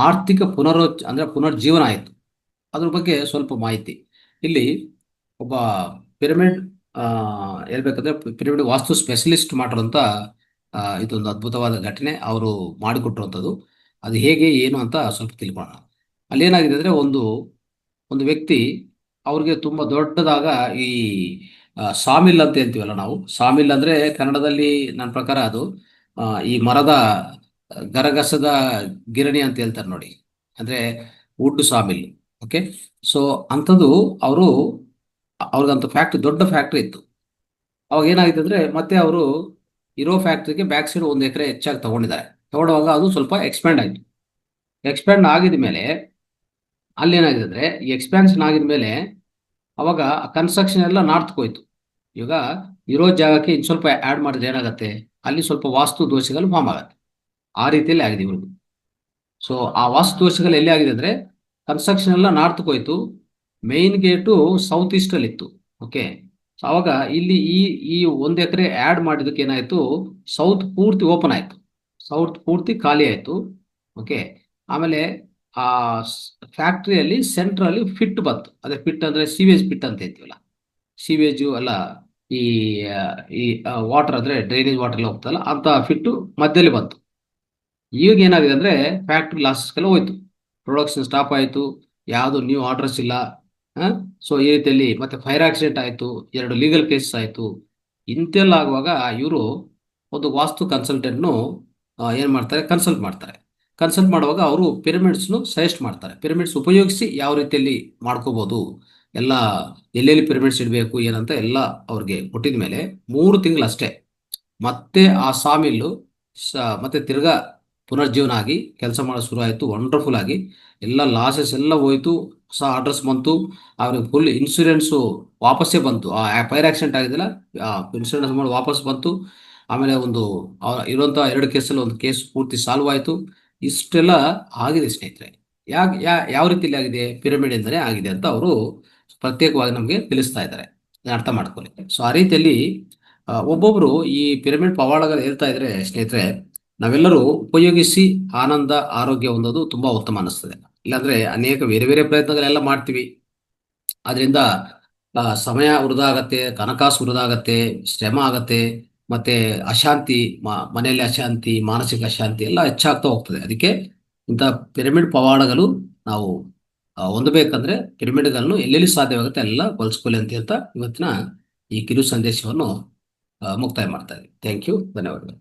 ಆರ್ಥಿಕ ಅಂದ್ರೆ ಪುನರ್ಜೀವನ ಆಯಿತು. ಅದ್ರ ಬಗ್ಗೆ ಸ್ವಲ್ಪ ಮಾಹಿತಿ. ಇಲ್ಲಿ ಒಬ್ಬ ಪಿರಮಿಡ್ ಹೇಳ್ಬೇಕಂದ್ರೆ ಪಿರಮಿಡ್ ವಾಸ್ತು ಸ್ಪೆಷಲಿಸ್ಟ್ ಮಾಡಿರೋಂಥ ಇದೊಂದು ಅದ್ಭುತವಾದ ಘಟನೆ ಅವರು ಮಾಡಿಕೊಟ್ಟಿರುವಂಥದ್ದು. ಅದು ಹೇಗೆ ಏನು ಅಂತ ಸ್ವಲ್ಪ ತಿಳ್ಕೊಳ್ಳೋಣ. ಅಲ್ಲೇನಾಗಿದೆ ಅಂದರೆ ಒಂದು ಒಂದು ವ್ಯಕ್ತಿ ಅವ್ರಿಗೆ ತುಂಬ ದೊಡ್ಡದಾದ ಈ ಸಾಮಿಲ್ ಅಂತ ಹೇಳ್ತೀವಲ್ಲ ನಾವು. ಸಾಮಿಲ್ ಅಂದರೆ ಕನ್ನಡದಲ್ಲಿ ನನ್ನ ಪ್ರಕಾರ ಅದು ಈ ಮರದ ಗರಗಸದ ಗಿರಣಿ ಅಂತ ಹೇಳ್ತಾರೆ ನೋಡಿ. ಅಂದರೆ ವುಡ್ ಸಾಮಿಲ್. ಓಕೆ. ಸೊ ಅಂಥದ್ದು ಅವರು ಅವ್ರಿಗಂತ ಫ್ಯಾಕ್ಟ್ರಿ, ದೊಡ್ಡ ಫ್ಯಾಕ್ಟ್ರಿ ಇತ್ತು. ಅವಾಗ ಏನಾಗಿದೆ ಅಂದರೆ ಮತ್ತೆ ಅವರು ಇರೋ ಫ್ಯಾಕ್ಟ್ರಿಗೆ ಬ್ಯಾಕ್ ಸೈಡ್ 1 ಎಕರೆ ಹೆಚ್ಚಾಗಿ ತಗೊಂಡಿದ್ದಾರೆ. ತಗೊಳ್ಳುವಾಗ ಅದು ಸ್ವಲ್ಪ ಎಕ್ಸ್ಪ್ಯಾಂಡ್ ಆಯಿತು. ಎಕ್ಸ್ಪ್ಯಾಂಡ್ ಆಗಿದ ಮೇಲೆ ಅಲ್ಲೇನಾಗಿದೆ ಅಂದರೆ ಈ ಎಕ್ಸ್ಪ್ಯಾನ್ಷನ್ ಆಗಿದ ಮೇಲೆ ಅವಾಗ ಕನ್ಸ್ಟ್ರಕ್ಷನ್ ಎಲ್ಲ ನಾರ್ತ್ಗೆ ಹೋಯ್ತು. ಇವಾಗ ಇರೋ ಜಾಗಕ್ಕೆ ಇನ್ನು ಸ್ವಲ್ಪ ಆ್ಯಡ್ ಮಾಡಿದ್ರೆ ಏನಾಗುತ್ತೆ, ಅಲ್ಲಿ ಸ್ವಲ್ಪ ವಾಸ್ತು ದೋಷಗಳು ಫಾರ್ಮ್ ಆಗುತ್ತೆ. ಆ ರೀತಿಯಲ್ಲಿ ಆಗಿದೆ ಇವ್ರಿಗೆ. ಸೊ ಆ ವಾಸ್ತು ದೋಷಗಳು ಎಲ್ಲಿ ಆಗಿದೆ ಅಂದರೆ ಕನ್ಸ್ಟ್ರಕ್ಷನ್ ಎಲ್ಲ ನಾರ್ತ್ಗೆ ಹೋಯ್ತು. ಮೇನ್ ಗೇಟು ಸೌತ್ ಈಸ್ಟಲ್ಲಿ ಇತ್ತು. ಓಕೆ. ಸೊ ಅವಾಗ ಇಲ್ಲಿ ಈ ಈ 1 ಎಕರೆ ಆ್ಯಡ್ ಮಾಡಿದ್ದಕ್ಕೆ ಏನಾಯಿತು, ಸೌತ್ ಪೂರ್ತಿ ಓಪನ್ ಆಯಿತು, ಸೌತ್ ಪೂರ್ತಿ ಖಾಲಿ ಆಯಿತು. ಓಕೆ. ಆಮೇಲೆ ಆ ಫ್ಯಾಕ್ಟ್ರಿಯಲ್ಲಿ ಸೆಂಟ್ರಲ್ಲಿ ಫಿಟ್ ಬಂತು. ಅದೇ ಫಿಟ್ ಅಂದರೆ ಸೀವೇಜ್ ಫಿಟ್ ಅಂತ ಹೇಳ್ತೀವಲ್ಲ, ಸೀವೇಜು ಅಲ್ಲ, ಈ ಈ ವಾಟರ್ ಅಂದರೆ ಡ್ರೈನೇಜ್ ವಾಟರ್ ಎಲ್ಲ ಹೋಗ್ತಲ್ಲ ಅಂತ ಫಿಟ್ಟು ಮಧ್ಯದಲ್ಲಿ ಬಂತು. ಈಗ ಏನಾಗಿದೆ ಅಂದರೆ ಫ್ಯಾಕ್ಟ್ರಿ ಲಾಸಸ್ಗೆಲ್ಲ ಹೋಯ್ತು, ಪ್ರೊಡಕ್ಷನ್ ಸ್ಟಾಪ್ ಆಯಿತು, ಯಾವುದು ನ್ಯೂ ಆರ್ಡರ್ಸ್ ಇಲ್ಲ. ಸೊ ಈ ರೀತಿಯಲ್ಲಿ ಮತ್ತೆ ಫೈರ್ ಆಕ್ಸಿಡೆಂಟ್ ಆಯಿತು, 2 ಲೀಗಲ್ ಕೇಸಸ್ ಆಯಿತು. ಇಂತೆಲ್ಲ ಆಗುವಾಗ ಇವರು ಒಂದು ವಾಸ್ತು ಕನ್ಸಲ್ಟೆಂಟ್ನು ಏನು ಮಾಡ್ತಾರೆ, ಕನ್ಸಲ್ಟ್ ಮಾಡ್ತಾರೆ. ಕನ್ಸಲ್ಟ್ ಮಾಡುವಾಗ ಅವರು ಪಿರಮಿಡ್ಸ್ನು ಸಜೆಸ್ಟ್ ಮಾಡ್ತಾರೆ. ಪಿರಮಿಡ್ಸ್ ಉಪಯೋಗಿಸಿ ಯಾವ ರೀತಿಯಲ್ಲಿ ಮಾಡ್ಕೋಬೋದು, ಎಲ್ಲ ಎಲ್ಲೆಲ್ಲಿ ಪಿರಮಿಡ್ಸ್ ಇಡಬೇಕು ಏನಂತ ಎಲ್ಲ ಅವ್ರಿಗೆ ಕೊಟ್ಟಿದ ಮೇಲೆ 3 ತಿಂಗಳು ಅಷ್ಟೇ ಮತ್ತೆ ಆ ಸಾಮಿಲ್ಲು ಮತ್ತೆ ತಿರ್ಗಾ ಪುನರ್ಜೀವನ ಆಗಿ ಕೆಲಸ ಮಾಡೋ ಶುರು ಆಯಿತು. ವಂಡರ್ಫುಲ್ ಆಗಿ ಎಲ್ಲ ಲಾಸಸ್ ಎಲ್ಲ ಹೋಯ್ತು, ಹೊಸ ಆರ್ಡರ್ಸ್ ಬಂತು. ಅವ್ರಿಗೆ ಫುಲ್ ಇನ್ಶೂರೆನ್ಸು ವಾಪಸ್ಸೇ ಬಂತು. ಆ ಫೈರ್ ಆಕ್ಸಿಡೆಂಟ್ ಆಗಿದೆಯಲ್ಲ, ಇನ್ಶೂರೆನ್ಸ್ ಮಾಡಿ ವಾಪಸ್ ಬಂತು. ಆಮೇಲೆ ಒಂದು ಇರುವಂಥ 2 ಕೇಸಲ್ಲಿ ಒಂದು ಕೇಸ್ ಪೂರ್ತಿ ಸಾಲ್ವ್ ಆಯಿತು. ಇಷ್ಟೆಲ್ಲ ಆಗಿದೆ ಸ್ನೇಹಿತರೆ. ಯಾವ ರೀತಿಯಲ್ಲಿ ಆಗಿದೆ, ಪಿರಮಿಡ್ ಎಂದರೆ ಆಗಿದೆ ಅಂತ ಅವರು ಪ್ರತ್ಯೇಕವಾಗಿ ನಮಗೆ ತಿಳಿಸ್ತಾ ಇದ್ದಾರೆ. ಅರ್ಥ ಮಾಡ್ಕೊಳ್ಳಿ. ಸೊ ಆ ರೀತಿಯಲ್ಲಿ ಒಬ್ಬೊಬ್ಬರು ಈ ಪಿರಮಿಡ್ ಪವಾಡಗಳು ಹೇಳ್ತಾ ಇದ್ರೆ ಸ್ನೇಹಿತರೆ, ನಾವೆಲ್ಲರೂ ಉಪಯೋಗಿಸಿ ಆನಂದ ಆರೋಗ್ಯ ಹೊಂದೋದು ತುಂಬಾ ಉತ್ತಮ ಅನ್ನಿಸ್ತದೆ. ಇಲ್ಲಾಂದ್ರೆ ಅನೇಕ ಬೇರೆ ಬೇರೆ ಪ್ರಯತ್ನಗಳೆಲ್ಲ ಮಾಡ್ತೀವಿ, ಅದರಿಂದ ಸಮಯ ವೃಧಾ ಆಗತ್ತೆ, ಹಣಕಾಸು ವೃಧಾ ಆಗತ್ತೆ, ಶ್ರಮ ಆಗತ್ತೆ, ಮತ್ತೆ ಅಶಾಂತಿ, ಮನೆಯಲ್ಲಿ ಅಶಾಂತಿ, ಮಾನಸಿಕ ಅಶಾಂತಿ ಎಲ್ಲ ಹೆಚ್ಚಾಗ್ತಾ ಹೋಗ್ತದೆ. ಅದಕ್ಕೆ ಇಂಥ ಪಿರಮಿಡ್ ಪವಾಡಗಳು ನಾವು ಹೊಂದಬೇಕಂದ್ರೆ ಪಿರಮಿಡ್ಗಳನ್ನು ಎಲ್ಲೆಲ್ಲಿ ಸಾಧ್ಯವಾಗುತ್ತೆ ಎಲ್ಲ ಬಳಸ್ಕೊಳ್ಳಿ ಅಂತ ಹೇಳ್ತಾ ಇವತ್ತಿನ ಈ ಕಿರು ಸಂದೇಶವನ್ನು ಮುಕ್ತಾಯ ಮಾಡ್ತಾ ಇದ್ದೀವಿ. ಥ್ಯಾಂಕ್ ಯು, ಧನ್ಯವಾದಗಳು.